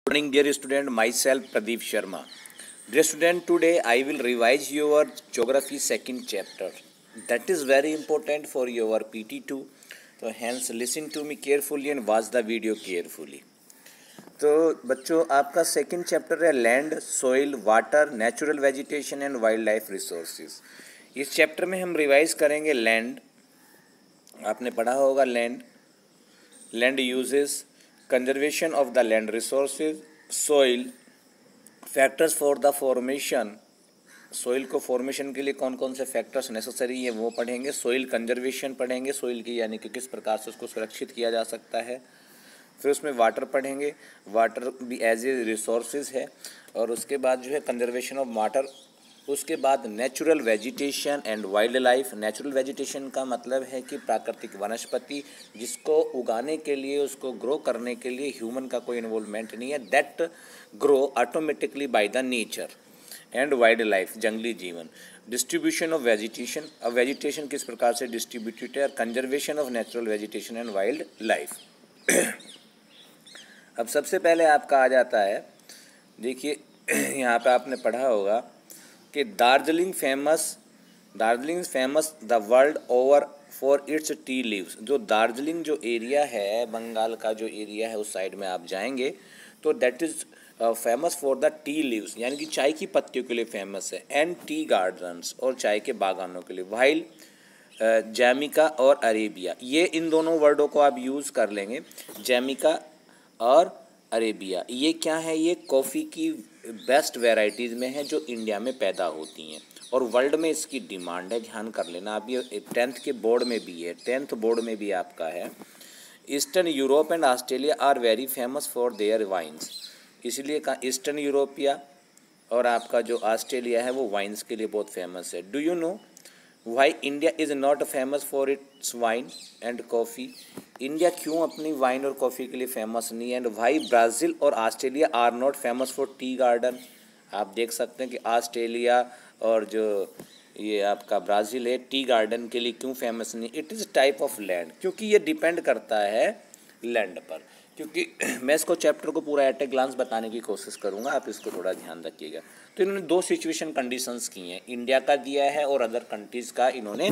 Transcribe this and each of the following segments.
Morning, dear student. Myself Pradeep Sharma. Dear student, today I will revise your geography second chapter. That is very important for your PT2. So hence listen to me carefully and watch the video carefully. तो बच्चों, आपका second chapter है land, soil, water, natural vegetation and wild life resources. इस chapter में हम revise करेंगे land. आपने पढ़ा होगा land uses, conservation of the land resources, soil, factors for the formation, soil को फॉर्मेशन के लिए कौन कौन से फैक्टर्स नेसेसरी है वो पढ़ेंगे। सॉइल कंजर्वेशन पढ़ेंगे, सॉइल की यानी कि किस प्रकार से उसको सुरक्षित किया जा सकता है। फिर उसमें वाटर पढ़ेंगे, वाटर भी एज ए रिसोर्सेज है। और उसके बाद जो है कंजर्वेशन ऑफ वाटर। उसके बाद natural vegetation and wild life. Natural vegetation का मतलब है कि प्राकृतिक वनस्पति, जिसको उगाने के लिए, उसको ग्रो करने के लिए ह्यूमन का कोई इन्वॉल्वमेंट नहीं है, that grow automatically by the nature. And wild life, जंगली जीवन। डिस्ट्रीब्यूशन ऑफ वेजिटेशन, अब वेजिटेशन किस प्रकार से डिस्ट्रीब्यूटेड है। Conservation of natural vegetation and wild life. अब सबसे पहले आपका आ जाता है, देखिए यहाँ पे आपने पढ़ा होगा कि Darjeeling famous the world over for its tea leaves. जो दार्जिलिंग जो एरिया है, बंगाल का जो एरिया है, उस साइड में आप जाएंगे तो that is famous for the tea leaves, यानी कि चाय की पत्तियों के लिए फेमस है। एंड टी गार्डन्स, और चाय के बागानों के लिए। वाइल जैमिका और अरेबिया, ये इन दोनों वर्डों को आप यूज़ कर लेंगे। जैमिका और अरेबिया, ये क्या है, ये कॉफ़ी की बेस्ट वैरायटीज़ में है जो इंडिया में पैदा होती हैं और वर्ल्ड में इसकी डिमांड है। ध्यान कर लेना आप, ये 10th के बोर्ड में भी है, 10th बोर्ड में भी आपका है। Eastern Europe and Australia are very famous for their wines, इसलिए कहा ईस्टर्न यूरोपिया और आपका जो ऑस्ट्रेलिया है वो वाइन्स के लिए बहुत फेमस है। Do you know why India is not famous for its wine and coffee. India क्यों अपनी वाइन और कॉफ़ी के लिए फेमस नहीं है। एंड वाई ब्राज़ील और Australia are not famous for tea garden. आप देख सकते हैं कि ऑस्ट्रेलिया और जो ये आपका ब्राज़ील है, टी गार्डन के लिए क्यों फेमस नहीं। It is type of land, क्योंकि ये डिपेंड करता है लैंड पर। क्योंकि मैं इसको चैप्टर को पूरा एट ए ग्लांस बताने की कोशिश करूंगा, आप इसको थोड़ा ध्यान रखिएगा। तो इन्होंने दो सिचुएशन कंडीशंस की हैं, इंडिया का दिया है और अदर कंट्रीज़ का इन्होंने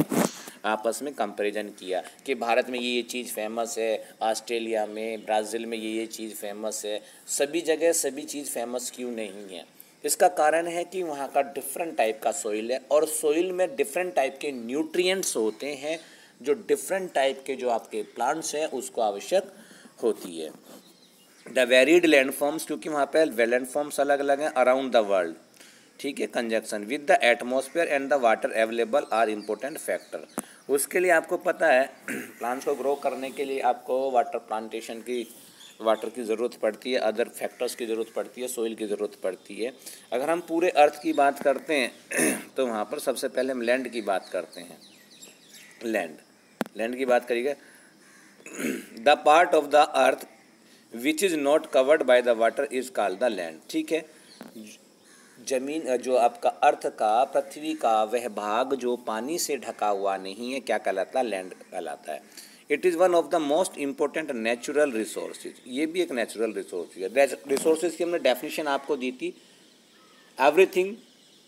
आपस में कंपैरिजन किया कि भारत में ये चीज़ फेमस है, ऑस्ट्रेलिया में, ब्राज़ील में ये चीज़ फेमस है। सभी जगह सभी चीज़ फेमस क्यों नहीं है। इसका कारण है कि वहाँ का डिफरेंट टाइप का सोइल है और सोइल में डिफरेंट टाइप के न्यूट्रिएंट्स होते हैं जो डिफरेंट टाइप के जो आपके प्लांट्स हैं उसको आवश्यक होती है। द वेरीड लैंडफॉर्म्स, क्योंकि वहाँ पे लैंडफॉर्म्स अलग अलग हैं अराउंड द वर्ल्ड, ठीक है। Conjunction with the atmosphere and the water available are important factor. उसके लिए आपको पता है प्लांट्स को ग्रो करने के लिए आपको वाटर प्लांटेशन की वाटर की ज़रूरत पड़ती है, अदर फैक्टर्स की ज़रूरत पड़ती है, सोइल की ज़रूरत पड़ती है। अगर हम पूरे अर्थ की बात करते हैं तो वहाँ पर सबसे पहले हम लैंड की बात करते हैं। लैंड की बात करिएगा। The part of the earth which is not covered by the water is called the land, ठीक है। जमीन जो आपका अर्थ का, पृथ्वी का वह भाग जो पानी से ढका हुआ नहीं है, क्या कहलाता है, लैंड कहलाता है। It is one of the most important natural resources, ये भी एक नेचुरल रिसोर्स है। रिसोर्सेज की हमने डेफिनेशन आपको दी थी, everything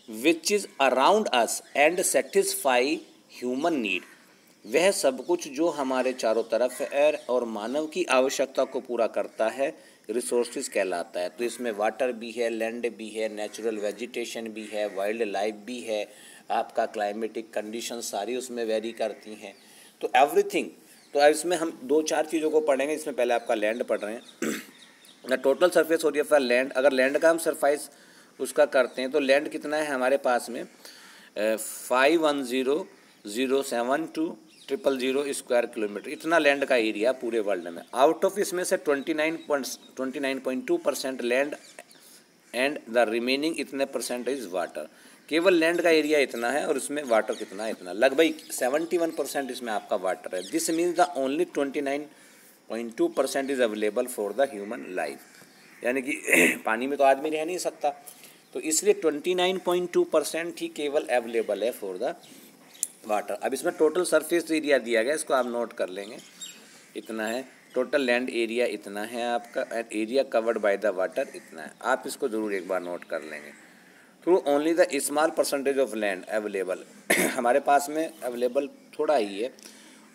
which is around us and satisfy human need, वह सब कुछ जो हमारे चारों तरफ है और मानव की आवश्यकता को पूरा करता है, रिसोर्सेज कहलाता है। तो इसमें वाटर भी है, लैंड भी है, नेचुरल वेजिटेशन भी है, वाइल्ड लाइफ भी है, आपका क्लाइमेटिक कंडीशन सारी उसमें वेरी करती हैं। तो एवरीथिंग, तो इसमें हम दो चार चीज़ों को पढ़ेंगे। इसमें पहले आपका लैंड पढ़ रहे हैं। The total surface area for land, अगर लैंड का हम सरफेस उसका करते हैं तो लैंड कितना है हमारे पास में 510,072,000 स्क्वायर किलोमीटर, इतना लैंड का एरिया पूरे वर्ल्ड में। आउट ऑफ इसमें से 29.2% लैंड एंड द रिमेनिंग इतने परसेंट इज वाटर। केवल लैंड का एरिया इतना है और इसमें वाटर कितना है, इतना, लगभग 71% इसमें आपका वाटर है। This means the only 29.2% is available for the human life, यानी कि पानी में तो आदमी रह नहीं सकता, तो इसलिए 29.2% ही केवल अवेलेबल है फॉर द वाटर। अब इसमें टोटल सरफेस एरिया दिया गया, इसको आप नोट कर लेंगे, इतना है टोटल लैंड एरिया इतना है आपका, and area covered by the water इतना है। आप इसको ज़रूर एक बार नोट कर लेंगे। Through only the small percentage of land available हमारे पास में अवेलेबल थोड़ा ही है,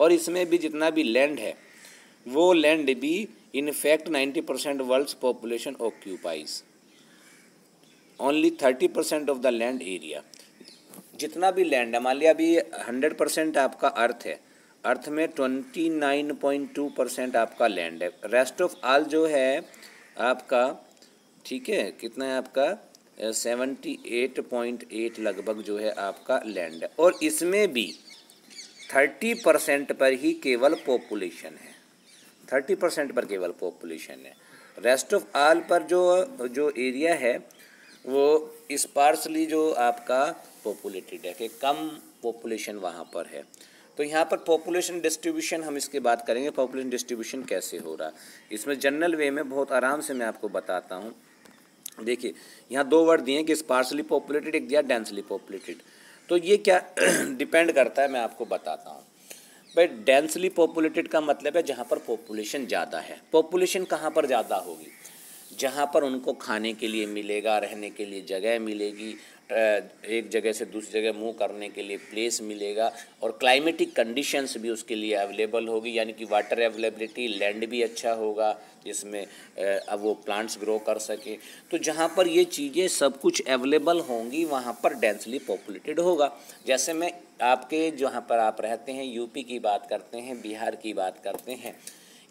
और इसमें भी जितना भी लैंड है वो लैंड भी in fact 90% world's population occupies only 30% of the land area. जितना भी लैंड है, मान लिया अभी 100% आपका अर्थ है, अर्थ में 29.2% आपका लैंड है, रेस्ट ऑफ ऑल जो है आपका, ठीक है, कितना है आपका 78.8 लगभग जो है आपका लैंड है, और इसमें भी 30% पर ही केवल पॉपुलेशन है, 30% पर केवल पॉपुलेशन है। रेस्ट ऑफ ऑल पर जो एरिया है वो स्पार्सली जो आपका पॉपुलेटेड है, कि कम पॉपुलेशन वहाँ पर है। तो यहाँ पर पॉपुलेशन डिस्ट्रीब्यूशन हम इसके बात करेंगे, पॉपुलेशन डिस्ट्रीब्यूशन कैसे हो रहा है इसमें जनरल वे में बहुत आराम से मैं आपको बताता हूँ। देखिए यहाँ दो वर्ड दिए हैं कि स्पार्सली पॉपुलेटेड, एक दिया डेंसली पॉपुलेटेड। तो ये क्या डिपेंड करता है मैं आपको बताता हूँ। भाई डेंसली पॉपुलेटेड का मतलब है जहाँ पर पॉपुलेशन ज़्यादा है। पॉपुलेशन कहाँ पर ज़्यादा होगी? जहाँ पर उनको खाने के लिए मिलेगा, रहने के लिए जगह मिलेगी, एक जगह से दूसरी जगह मूव करने के लिए प्लेस मिलेगा, और क्लाइमेटिक कंडीशंस भी उसके लिए अवेलेबल होगी, यानी कि वाटर अवेलेबिलिटी, लैंड भी अच्छा होगा जिसमें अब वो प्लांट्स ग्रो कर सके। तो जहाँ पर ये चीज़ें सब कुछ अवेलेबल होंगी वहाँ पर डेंसली पॉपुलेटेड होगा। जैसे मैं आपके जहाँ पर आप रहते हैं यूपी की बात करते हैं, बिहार की बात करते हैं,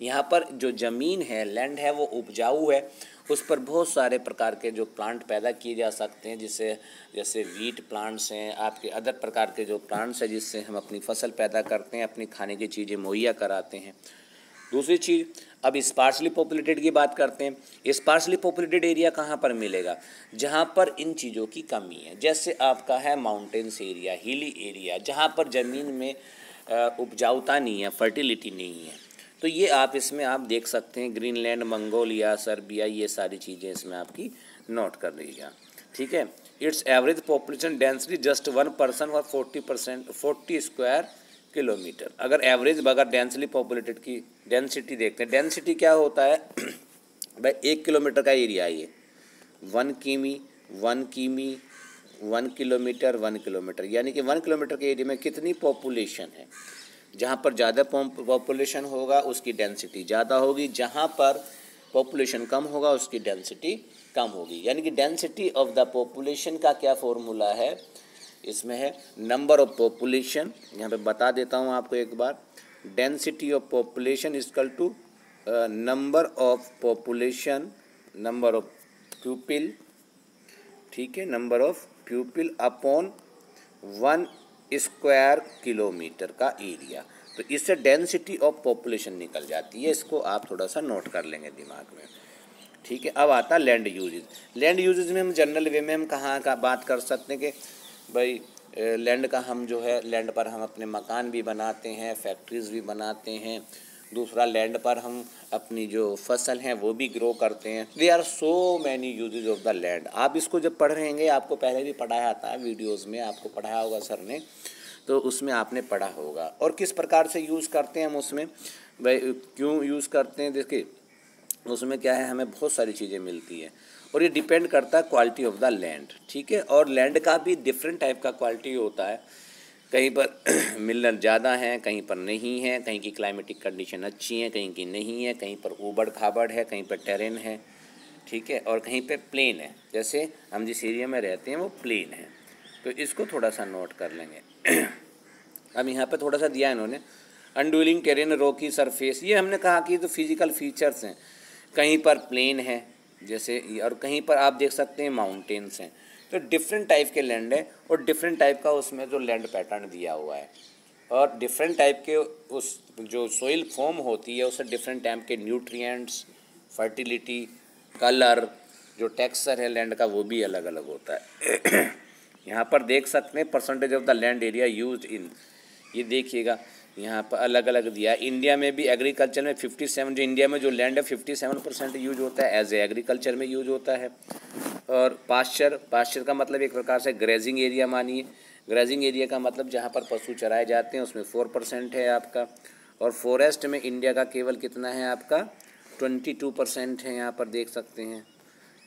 यहाँ पर जो ज़मीन है, लैंड है, वो उपजाऊ है, उस पर बहुत सारे प्रकार के जो प्लांट पैदा किए जा सकते हैं, जैसे वीट प्लांट्स हैं, आपके अदर प्रकार के जो प्लांट्स हैं जिससे हम अपनी फसल पैदा करते हैं, अपनी खाने की चीज़ें मुहैया कराते हैं। दूसरी चीज़, अब स्पार्सली पॉपुलेटेड की बात करते हैं। स्पार्सली पॉपुलेटेड एरिया कहाँ पर मिलेगा? जहाँ पर इन चीज़ों की कमी है। जैसे आपका है माउंटेन्स एरिया, हिली एरिया, जहाँ पर ज़मीन में उपजाऊता नहीं है, फर्टिलिटी नहीं है। तो ये आप इसमें आप देख सकते हैं, ग्रीनलैंड, मंगोलिया, सर्बिया, ये सारी चीज़ें इसमें आपकी नोट कर लीजिएगा, ठीक है। It's average population density just 1 person और 40 स्क्वायर किलोमीटर। अगर एवरेज, अगर डेंसली पॉपुलेटेड की डेंसिटी देखते हैं, डेंसिटी क्या होता है भाई 1 किलोमीटर का एरिया है ये, 1 किमी, 1 किमी, 1 किलोमीटर, 1 किलोमीटर, यानी कि 1 किलोमीटर के एरिया में कितनी पॉपुलेशन है। जहाँ पर ज़्यादा पॉपुलेशन होगा उसकी डेंसिटी ज़्यादा होगी, जहाँ पर पॉपुलेशन कम होगा उसकी डेंसिटी कम होगी। यानी कि डेंसिटी ऑफ द पॉपुलेशन का क्या फॉर्मूला है, इसमें है नंबर ऑफ पॉपुलेशन। यहाँ पे बता देता हूँ आपको एक बार, density of population equal to number of population, number of pupil, ठीक है, number of pupil upon 1 square kilometre का एरिया। तो इससे डेंसिटी ऑफ पॉपुलेशन निकल जाती है। इसको आप थोड़ा सा नोट कर लेंगे दिमाग में, ठीक है। अब आता लैंड यूजेज। लैंड यूजेज में हम जनरल वे में हम कहाँ का बात कर सकते हैं कि भाई लैंड का हम जो है, लैंड पर हम अपने मकान भी बनाते हैं, फैक्ट्रीज़ भी बनाते हैं। दूसरा, लैंड पर हम अपनी जो फसल हैं वो भी ग्रो करते हैं। They are so many uses of the land. आप इसको जब पढ़ रहेंगे, आपको पहले भी पढ़ाया था वीडियोज़ में, आपको पढ़ाया होगा सर ने, तो उसमें आपने पढ़ा होगा। और किस प्रकार से यूज़ करते हैं हम उसमें, भाई क्यों यूज़ करते हैं, देखिए उसमें क्या है, हमें बहुत सारी चीज़ें मिलती हैं, और ये डिपेंड करता है क्वालिटी ऑफ द लैंड, ठीक है। और लैंड का भी डिफरेंट टाइप का क्वालिटी होता है, कहीं पर मिनरल ज़्यादा हैं, कहीं पर नहीं है, कहीं की क्लाइमेटिक कंडीशन अच्छी है, कहीं की नहीं है, कहीं पर ऊबड़ खाबड़ है, कहीं पर टेरेन है, ठीक है, और कहीं पे प्लेन है। जैसे हम जिस एरिया में रहते हैं वो प्लेन है, तो इसको थोड़ा सा नोट कर लेंगे। अब यहाँ पे थोड़ा सा दिया इन्होंने, अनड्यूलिंग टेरेन, रॉकी सरफेस, ये हमने कहा कि तो फिजिकल फीचर्स हैं। कहीं पर प्लेन है जैसे, और कहीं पर आप देख सकते हैं माउंटेन्स हैं। तो डिफरेंट टाइप के लैंड है, और डिफरेंट टाइप का उसमें जो लैंड पैटर्न दिया हुआ है, और डिफरेंट टाइप के उस जो सोइल फॉर्म होती है उससे डिफरेंट टाइप के न्यूट्रिएंट्स, फर्टिलिटी, कलर, जो टेक्सचर है लैंड का वो भी अलग अलग होता है। यहाँ पर देख सकते हैं percentage of the land area used in, ये देखिएगा यहाँ पर अलग अलग दिया है। इंडिया में भी एग्रीकल्चर में 57, जो इंडिया में जो लैंड है 57% यूज होता है, एज ए एग्रीकल्चर में यूज होता है। और पास्चर का मतलब एक प्रकार से ग्रेजिंग एरिया मानिए। ग्रेजिंग एरिया का मतलब जहाँ पर पशु चराए जाते हैं उसमें 4% है आपका। और फॉरेस्ट में इंडिया का केवल कितना है आपका 22% है, यहाँ पर देख सकते हैं।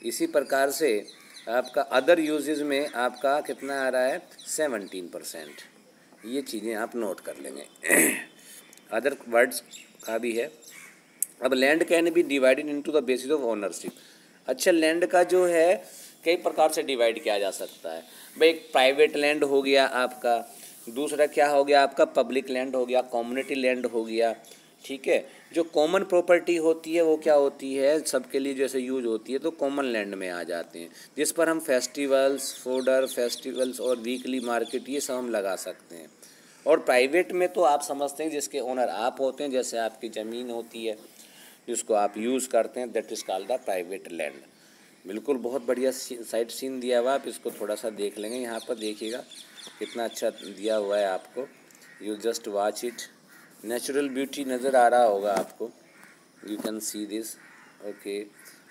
इसी प्रकार से आपका अदर यूजेज में आपका कितना आ रहा है 17%। ये चीज़ें आप नोट कर लेंगे। अदर वर्ड्स का भी है। अब land can be divided into the basis of ownership. अच्छा, लैंड का जो है कई प्रकार से डिवाइड किया जा सकता है भाई। एक प्राइवेट लैंड हो गया आपका, दूसरा क्या हो गया आपका पब्लिक लैंड हो गया, कम्युनिटी लैंड हो गया। ठीक है, जो कॉमन प्रॉपर्टी होती है वो क्या होती है, सबके लिए जैसे यूज होती है तो कॉमन लैंड में आ जाते हैं, जिस पर हम फेस्टिवल्स, फोडर फेस्टिवल्स और वीकली मार्केट ये सब हम लगा सकते हैं। और प्राइवेट में तो आप समझते हैं जिसके ओनर आप होते हैं, जैसे आपकी ज़मीन होती है जिसको आप यूज़ करते हैं, that is called the private land. बिल्कुल बहुत बढ़िया साइट सीन दिया हुआ, आप इसको थोड़ा सा देख लेंगे। यहाँ पर देखिएगा कितना अच्छा दिया हुआ है आपको, you just watch it. Natural beauty नज़र आ रहा होगा आपको, you can see this. Okay,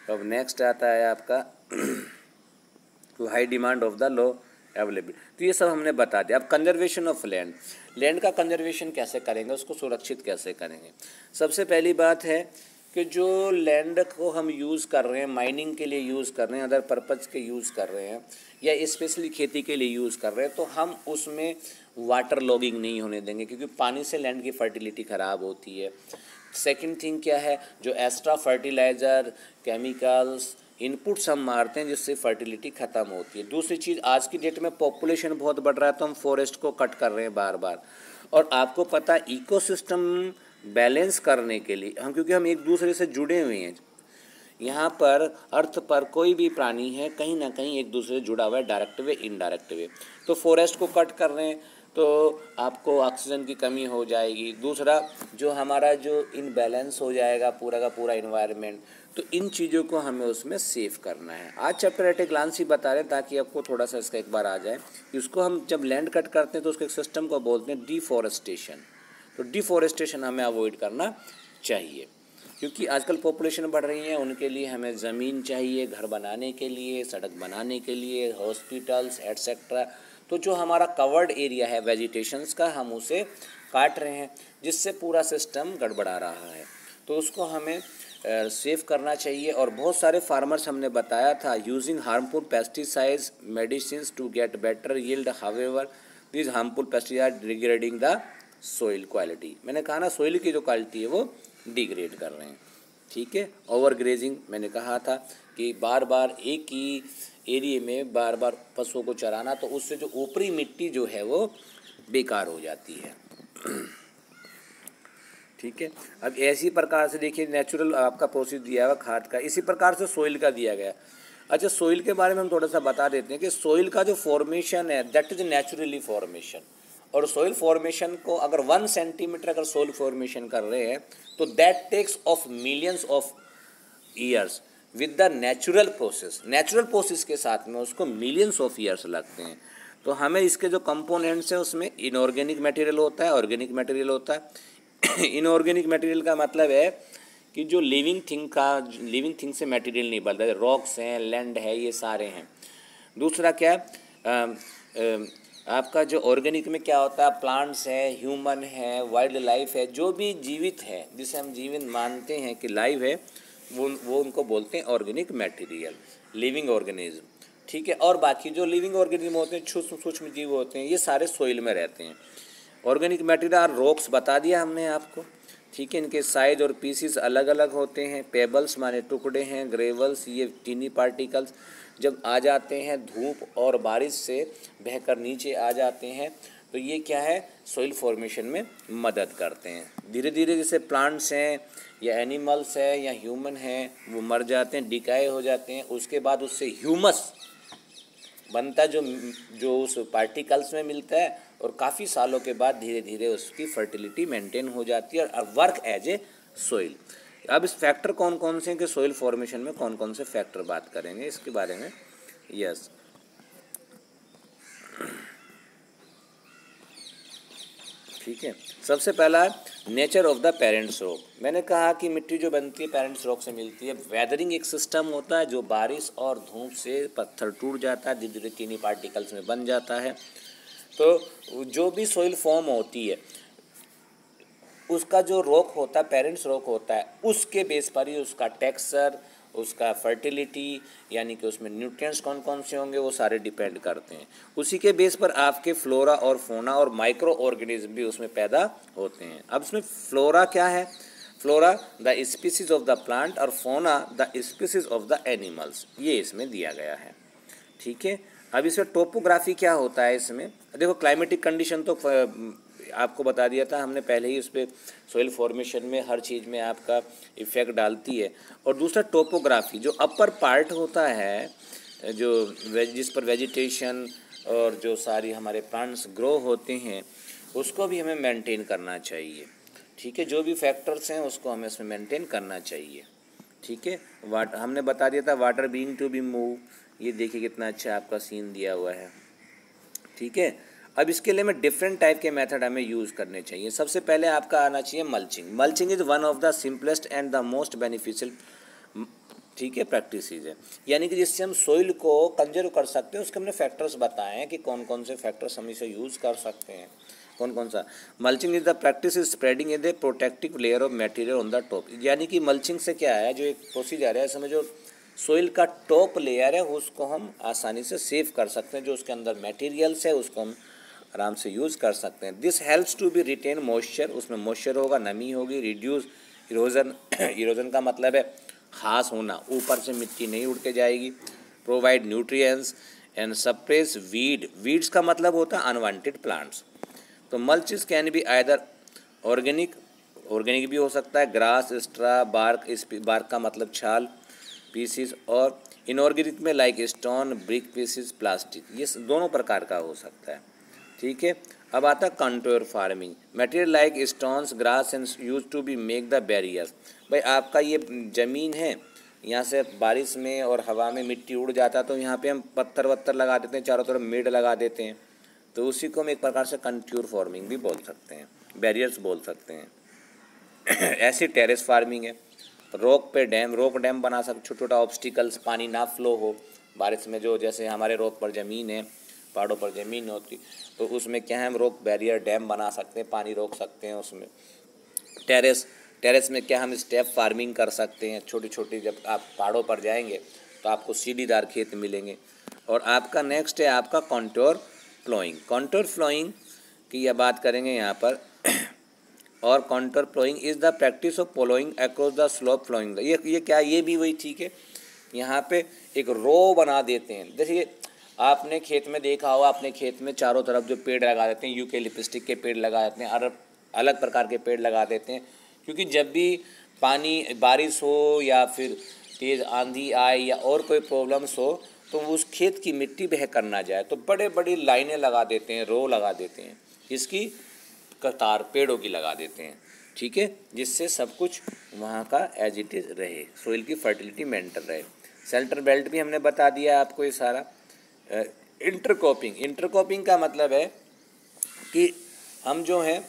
अब नेक्स्ट आता है आपका high demand of the low availability. तो ये सब हमने बता दिया। अब कंजर्वेशन ऑफ लैंड, लैंड का कंजर्वेशन कैसे करेंगे, उसको सुरक्षित कैसे करेंगे। सबसे पहली बात है कि जो लैंड को हम यूज़ कर रहे हैं, माइनिंग के लिए यूज़ कर रहे हैं, अदर पर्पज़ के यूज़ कर रहे हैं, या स्पेशली खेती के लिए यूज़ कर रहे हैं, तो हम उसमें वाटर लॉगिंग नहीं होने देंगे, क्योंकि पानी से लैंड की फर्टिलिटी ख़राब होती है। सेकंड थिंग क्या है, जो एक्स्ट्रा फर्टिलाइज़र, केमिकल्स, इनपुट्स हम मारते हैं जिससे फर्टिलिटी ख़त्म होती है। दूसरी चीज़, आज की डेट में पॉपुलेशन बहुत बढ़ रहा है तो हम फॉरेस्ट को कट कर रहे हैं बार बार। और आपको पता है इकोसिस्टम बैलेंस करने के लिए क्योंकि हम एक दूसरे से जुड़े हुए हैं, यहाँ पर अर्थ पर कोई भी प्राणी है कहीं ना कहीं एक दूसरे से जुड़ा हुआ है, डायरेक्ट वे इनडायरेक्ट वे। तो फॉरेस्ट को कट कर रहे हैं तो आपको ऑक्सीजन की कमी हो जाएगी। दूसरा, जो हमारा जो इनबैलेंस हो जाएगा पूरा का पूरा इन्वायरमेंट, तो इन चीज़ों को हमें उसमें सेव करना है। आज चैप्टर एट ए ग्लांस ही बता रहे हैं ताकि आपको थोड़ा सा इसका एक बार आ जाए कि उसको हम जब लैंड कट करते हैं तो उसके सिस्टम को बोलते हैं डिफॉरेस्टेशन। तो डिफॉरेस्टेशन हमें अवॉइड करना चाहिए, क्योंकि आजकल पॉपुलेशन बढ़ रही है, उनके लिए हमें ज़मीन चाहिए घर बनाने के लिए, सड़क बनाने के लिए, हॉस्पिटल्स एटसेट्रा। तो जो हमारा कवर्ड एरिया है वेजिटेशंस का, हम उसे काट रहे हैं जिससे पूरा सिस्टम गड़बड़ा रहा है। तो उसको हमें सेव करना चाहिए। और बहुत सारे फार्मर्स हमने बताया था using harmful pesticides medicines to get better yield, however this harmful pesticide degrading the soil quality. मैंने कहा ना, सोइल की जो क्वालिटी है वो डिग्रेड कर रहे हैं। ठीक है, ओवर ग्रेजिंग मैंने कहा था कि बार बार एक ही एरिया में बार बार पशुओं को चराना, तो उससे जो ऊपरी मिट्टी जो है वो बेकार हो जाती है। ठीक है, अब ऐसी प्रकार से देखिए नेचुरल आपका प्रोसेस दिया हुआ खाद का, इसी प्रकार से सोइल का दिया गया। अच्छा, सोइल के बारे में हम थोड़ा सा बता देते हैं कि सोइल का जो फॉर्मेशन है दैट इज नेचुरली फॉर्मेशन। और सोइल फॉर्मेशन को अगर 1 सेंटीमीटर अगर सोइल फॉर्मेशन कर रहे हैं तो that takes of millions of years with the natural process. Natural process के साथ में उसको मिलियंस ऑफ ईयर्स लगते हैं। तो हमें इसके जो कंपोनेंट्स हैं उसमें इनऑर्गेनिक मटेरियल होता है, ऑर्गेनिक मटेरियल होता है। इनऑर्गेनिक मटेरियल का मतलब है कि जो लिविंग थिंग से मटेरियल नहीं बनता, रॉक्स हैं, लैंड है, ये सारे हैं। दूसरा क्या है, आपका जो ऑर्गेनिक में क्या होता है, प्लांट्स है, ह्यूमन है, वाइल्ड लाइफ है, जो भी जीवित है जिसे हम जीवित मानते हैं कि लाइव है, वो उनको बोलते हैं ऑर्गेनिक मटेरियल, लिविंग ऑर्गेनिज्म। ठीक है, और बाकी जो लिविंग ऑर्गेनिज्म होते हैं, सूक्ष्म जीव होते हैं, ये सारे सोइल में रहते हैं। ऑर्गेनिक मटेरियल रॉक्स बता दिया हमने आपको। ठीक है, इनके साइज और पीसीस अलग अलग होते हैं। पेबल्स माने टुकड़े हैं, ग्रेवल्स ये टीनी पार्टिकल्स जब आ जाते हैं धूप और बारिश से बहकर नीचे आ जाते हैं तो ये क्या है, सोइल फॉर्मेशन में मदद करते हैं। धीरे धीरे जैसे प्लांट्स हैं या एनिमल्स हैं या ह्यूमन हैं वो मर जाते हैं, डिकाई हो जाते हैं, उसके बाद उससे ह्यूमस बनता है जो उस पार्टिकल्स में मिलता है, और काफ़ी सालों के बाद धीरे धीरे उसकी फर्टिलिटी मेंटेन हो जाती है और वर्क एज ए सोइल। अब इस फैक्टर कौन कौन से हैं कि सोइल फॉर्मेशन में कौन कौन से फैक्टर बात करेंगे इसके बारे में। यस, ठीक है, सबसे पहला nature of the parents rock. मैंने कहा कि मिट्टी जो बनती है पेरेंट्स रॉक से मिलती है। वेदरिंग एक सिस्टम होता है जो बारिश और धूप से पत्थर टूट जाता है, धीरे धीरे चीनी पार्टिकल्स में बन जाता है। तो जो भी सोइल फॉर्म होती है उसका जो रॉक होता है, पेरेंट्स रॉक होता है, उसके बेस पर ही उसका टेक्सचर, उसका फर्टिलिटी, यानी कि उसमें न्यूट्रिएंट्स कौन कौन से होंगे वो सारे डिपेंड करते हैं। उसी के बेस पर आपके फ्लोरा और फोना और माइक्रो ऑर्गेनिज्म भी उसमें पैदा होते हैं। अब इसमें फ्लोरा क्या है? Flora the species of the plant और फोना the species of the animals, ये इसमें दिया गया है। ठीक है, अब इसमें टोपोग्राफी क्या होता है? इसमें देखो क्लाइमेटिक कंडीशन तो आपको बता दिया था हमने पहले ही, उस पर सोइल फॉर्मेशन में हर चीज़ में आपका इफेक्ट डालती है। और दूसरा टोपोग्राफी, जो अपर पार्ट होता है, जो जिस पर वेजिटेशन और जो सारी हमारे प्लांट्स ग्रो होते हैं, उसको भी हमें मेंटेन करना चाहिए। ठीक है, जो भी फैक्टर्स हैं उसको हमें इसमें मेंटेन करना चाहिए। ठीक है, हमने बता दिया था water being to be move, ये देखिए कितना अच्छा आपका सीन दिया हुआ है। ठीक है, अब इसके लिए हमें डिफरेंट टाइप के मेथड हमें यूज़ करने चाहिए। सबसे पहले आपका आना चाहिए mulching. Mulching is one of the simplest and the most beneficial, ठीक है, प्रैक्टिसेज है, यानी कि जिससे हम सोइल को कंजर्व कर सकते हैं। उसके हमने फैक्टर्स बताए हैं कि कौन कौन से फैक्टर्स हम इसे यूज़ कर सकते हैं, कौन कौन सा। Mulching is the practice is spreading A protective layer of material on the top, यानी कि मल्चिंग से क्या है, जो एक प्रोसीजर है, इसमें जो सोइल का टॉप लेयर है उसको हम आसानी से सेव कर सकते हैं। जो उसके अंदर मटेरियल्स है उसको हम आराम से यूज़ कर सकते हैं। This helps to be retain moisture, उसमें मॉइस्चर होगा, नमी होगी। रिड्यूस इरोजन, इरोजन का मतलब है खास होना, ऊपर से मिट्टी नहीं उड़ के जाएगी। Provide nutrients and suppress weed, weeds का मतलब होता है अनवांटेड प्लांट्स। तो mulches can be either organic, organic भी हो सकता है, ग्रास, स्ट्रा, बार्क, बार्क का मतलब छाल, पीसीस, और इनऑर्गेनिक में like stone, brick pieces, plastic, ये दोनों प्रकार का हो सकता है। ठीक है, अब आता है contour farming. Material like stones, grass and use to be make the barriers. भाई आपका ये ज़मीन है, यहाँ से बारिश में और हवा में मिट्टी उड़ जाता है, तो यहाँ पे हम पत्थर वत्थर लगा देते हैं, चारों तरफ मेड लगा देते हैं, तो उसी को हम एक प्रकार से कंटूर फार्मिंग भी बोल सकते हैं, बैरियर्स बोल सकते हैं। ऐसी टेरेस फार्मिंग है, रोक पे डैम, रोक डैम बना सकते, छोटा छोटा ऑब्स्टिकल्स, पानी ना फ्लो हो बारिश में, जो जैसे हमारे रोक पर ज़मीन है, पहाड़ों पर ज़मीन होती, तो उसमें क्या है, हम रोक बैरियर डैम बना सकते हैं, पानी रोक सकते हैं उसमें। टेरेस, टेरेस में क्या हम स्टेप फार्मिंग कर सकते हैं, छोटी छोटी। जब आप पहाड़ों पर जाएंगे तो आपको सीढ़ीदार खेत मिलेंगे। और आपका नेक्स्ट है आपका कॉन्टोर फ्लोइंग। कॉन्टोर फ्लोइंग की यह बात करेंगे यहाँ पर। और contour flowing is the practice of flowing across the slope flowing. ये क्या, ये भी वही ठीक है। यहाँ पे एक रो बना देते हैं, देखिए आपने खेत में देखा होगा, अपने खेत में चारों तरफ जो पेड़ लगा देते हैं, यूकेलिप्टिक के पेड़ लगा देते हैं, अलग अलग प्रकार के पेड़ लगा देते हैं, क्योंकि जब भी पानी बारिश हो या फिर तेज़ आंधी आए या और कोई प्रॉब्लम्स हो, तो उस खेत की मिट्टी बह कर ना जाए, तो बड़े बड़ी लाइनें लगा देते हैं, रो लगा देते हैं, इसकी कतार पेड़ों की लगा देते हैं। ठीक है, जिससे सब कुछ वहाँ का एज इट इज़ रहे, सोइल की फर्टिलिटी मेंटेन रहे। शेल्टर बेल्ट भी हमने बता दिया आपको ये सारा। इंटरक्रॉपिंग, इंटरक्रॉपिंग का मतलब है कि हम जो हैं,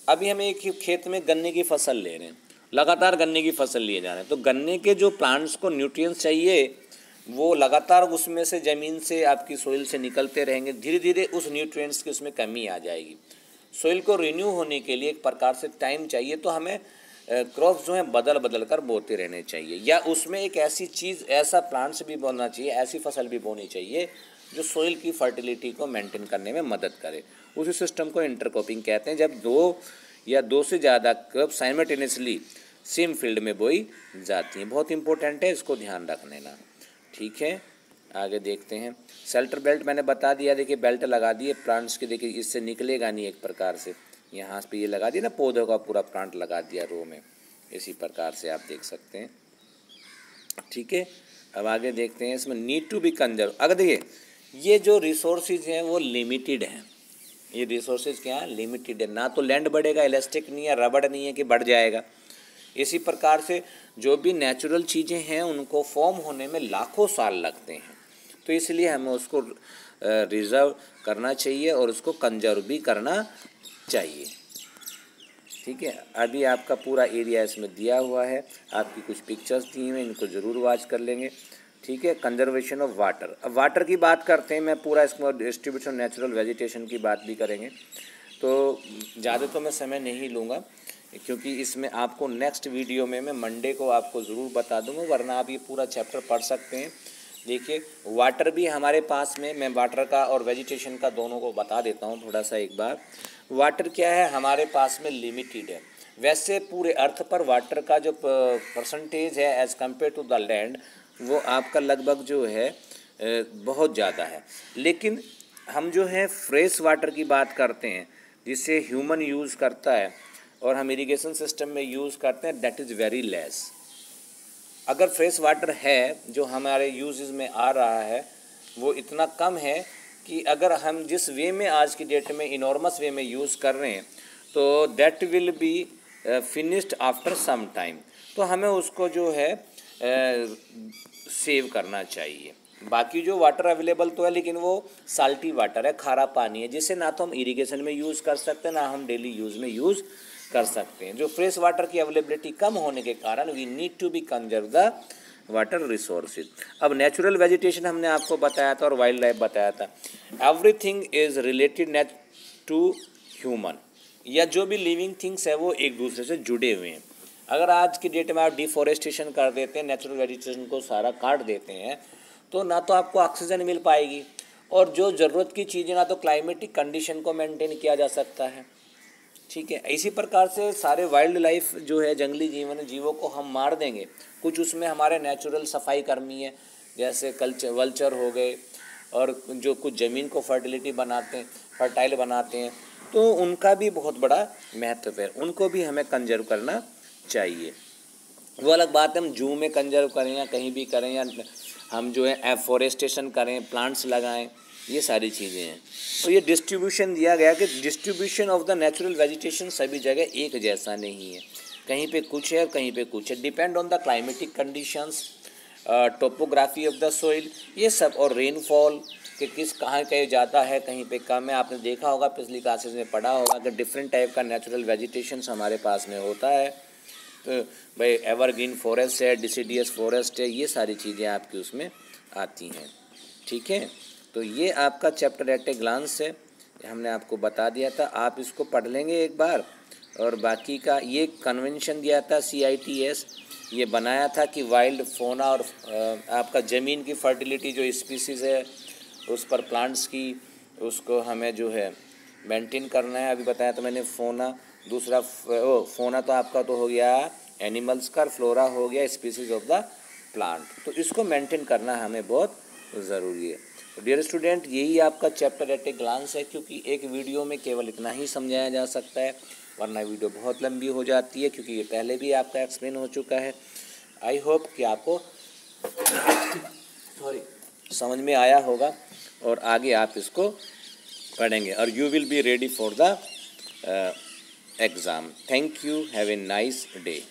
अभी हम एक ही खेत में गन्ने की फसल ले रहे हैं, लगातार गन्ने की फसल लिए जा रहे हैं, तो गन्ने के जो प्लांट्स को न्यूट्रिएंट्स चाहिए वो लगातार उसमें से ज़मीन से आपकी सोइल से निकलते रहेंगे, धीरे धीरे उस न्यूट्रिएंट्स की उसमें कमी आ जाएगी। सोइल को रिन्यू होने के लिए एक प्रकार से टाइम चाहिए, तो हमें क्रॉप्स जो हैं बदल बदल कर बोते रहने चाहिए, या उसमें एक ऐसी चीज़, ऐसा प्लांट्स भी बोना चाहिए, ऐसी फसल भी बोनी चाहिए जो सोइल की फर्टिलिटी को मेंटेन करने में मदद करे। उसी सिस्टम को इंटरक्रॉपिंग कहते हैं, जब दो या दो से ज़्यादा क्रॉप साइमल्टेनियसली सेम फील्ड में बोई जाती हैं। बहुत इंपॉर्टेंट है, इसको ध्यान रख लेना। ठीक है, आगे देखते हैं। शेल्टर बेल्ट मैंने बता दिया, देखिए बेल्ट लगा दिए प्लांट्स के, देखिए इससे निकलेगा नहीं, एक प्रकार से यहाँ पे ये लगा दिया ना, पौधों का पूरा प्लांट लगा दिया रो में, इसी प्रकार से आप देख सकते हैं। ठीक है, अब आगे देखते हैं। इसमें नीड टू बी कंजर्व। अगर देखिए ये जो रिसोर्सेज हैं वो लिमिटेड हैं, ये रिसोर्सेज क्या है, लिमिटेड है, ना तो लैंड बढ़ेगा, इलास्टिक नहीं है, रबड़ नहीं है कि बढ़ जाएगा। इसी प्रकार से जो भी नेचुरल चीज़ें हैं उनको फॉर्म होने में लाखों साल लगते हैं, तो इसलिए हमें उसको रिजर्व करना चाहिए और उसको कंजर्व भी करना चाहिए। ठीक है, अभी आपका पूरा एरिया इसमें दिया हुआ है, आपकी कुछ पिक्चर्स दी हुई हैं, इनको ज़रूर वॉच कर लेंगे। ठीक है, कंजर्वेशन ऑफ वाटर। अब वाटर की बात करते हैं, मैं पूरा इसमें डिस्ट्रीब्यूशन नेचुरल वेजिटेशन की बात भी करेंगे, तो ज़्यादा तो मैं समय नहीं लूँगा, क्योंकि इसमें आपको नेक्स्ट वीडियो में मैं मंडे को आपको ज़रूर बता दूँगा, वरना आप ये पूरा चैप्टर पढ़ सकते हैं। देखिए वाटर भी हमारे पास में, मैं वाटर का और वेजिटेशन का दोनों को बता देता हूँ थोड़ा सा एक बार। वाटर क्या है हमारे पास में, लिमिटेड है। वैसे पूरे अर्थ पर वाटर का जो परसेंटेज है as compare to the land, वो आपका लगभग जो है बहुत ज़्यादा है। लेकिन हम जो है फ्रेश वाटर की बात करते हैं, जिसे ह्यूमन यूज़ करता है और हम इरिगेशन सिस्टम में यूज़ करते हैं, दैट इज़ वेरी लेस। अगर फ्रेश वाटर है जो हमारे यूजेस में आ रहा है, वो इतना कम है कि अगर हम जिस वे में आज की डेट में इनॉर्मस वे में यूज़ कर रहे हैं, तो that will be finished after some time. तो हमें उसको जो है सेव करना चाहिए। बाकी जो वाटर अवेलेबल तो है, लेकिन वो साल्टी वाटर है, खारा पानी है, जिसे ना तो हम इरिगेशन में यूज़ कर सकते हैं, ना हम डेली यूज़ में यूज़ कर सकते हैं। जो फ्रेश वाटर की अवेलेबिलिटी कम होने के कारण we need to be conserve the water resources. अब नेचुरल वेजिटेशन हमने आपको बताया था और वाइल्ड लाइफ बताया था। Everything is related to human, या जो भी लिविंग थिंग्स है वो एक दूसरे से जुड़े हुए हैं। अगर आज की डेट में आप डिफॉरेस्टेशन कर देते हैं, नेचुरल वेजिटेशन को सारा काट देते हैं, तो ना तो आपको ऑक्सीजन मिल पाएगी, और जो ज़रूरत की चीज़ें ना तो क्लाइमेटिक कंडीशन को मेंटेन किया जा सकता है। ठीक है, इसी प्रकार से सारे वाइल्ड लाइफ जो है, जंगली जीवन जीवों को हम मार देंगे। कुछ उसमें हमारे नेचुरल सफाई कर्मी है, जैसे वल्चर हो गए, और जो कुछ ज़मीन को फर्टाइल बनाते हैं, तो उनका भी बहुत बड़ा महत्व है, उनको भी हमें कंजर्व करना चाहिए। वो अलग बात है हम जू में कंजर्व करें या कहीं भी करें, या हम जो है एफॉरेस्टेशन करें, प्लांट्स लगाएं, ये सारी चीज़ें हैं। तो ये डिस्ट्रीब्यूशन दिया गया कि distribution of the natural vegetation सभी जगह एक जैसा नहीं है, कहीं पे कुछ है और कहीं पे कुछ है। Depend on the climatic conditions, topography of the soil, ये सब, और रेनफॉल कि कहाँ कहीं ज़्यादा है, कहीं पे कम है। आपने देखा होगा, पिछली क्लासेस में पढ़ा होगा कि डिफरेंट टाइप का नेचुरल वेजिटेशंस हमारे पास में होता है। तो भाई एवरग्रीन फॉरेस्ट है, डिसिडियस फॉरेस्ट है, ये सारी चीज़ें आपकी उसमें आती हैं। ठीक है, तो ये आपका चैप्टर एट ए ग्लांस है, हमने आपको बता दिया था, आप इसको पढ़ लेंगे एक बार। और बाकी का ये कन्वेंशन दिया था CITES, ये बनाया था कि वाइल्ड फोना और आपका ज़मीन की फर्टिलिटी जो स्पीसीज़ है उस पर प्लांट्स की, उसको हमें जो है मेंटेन करना है। अभी बताया तो मैंने फोना, दूसरा फोना तो आपका तो हो गया एनिमल्स का, फ्लोरा हो गया स्पीसीज ऑफ द प्लांट। तो इसको मेंटेन करना हमें बहुत ज़रूरी है। तो डियर स्टूडेंट, यही आपका चैप्टर एट ए ग्लांस है, क्योंकि एक वीडियो में केवल इतना ही समझाया जा सकता है, वरना वीडियो बहुत लंबी हो जाती है, क्योंकि ये पहले भी आपका एक्सप्लेन हो चुका है। आई होप कि आपको समझ में आया होगा और आगे आप इसको पढ़ेंगे और you will be ready for the exam. Thank you, have a nice day.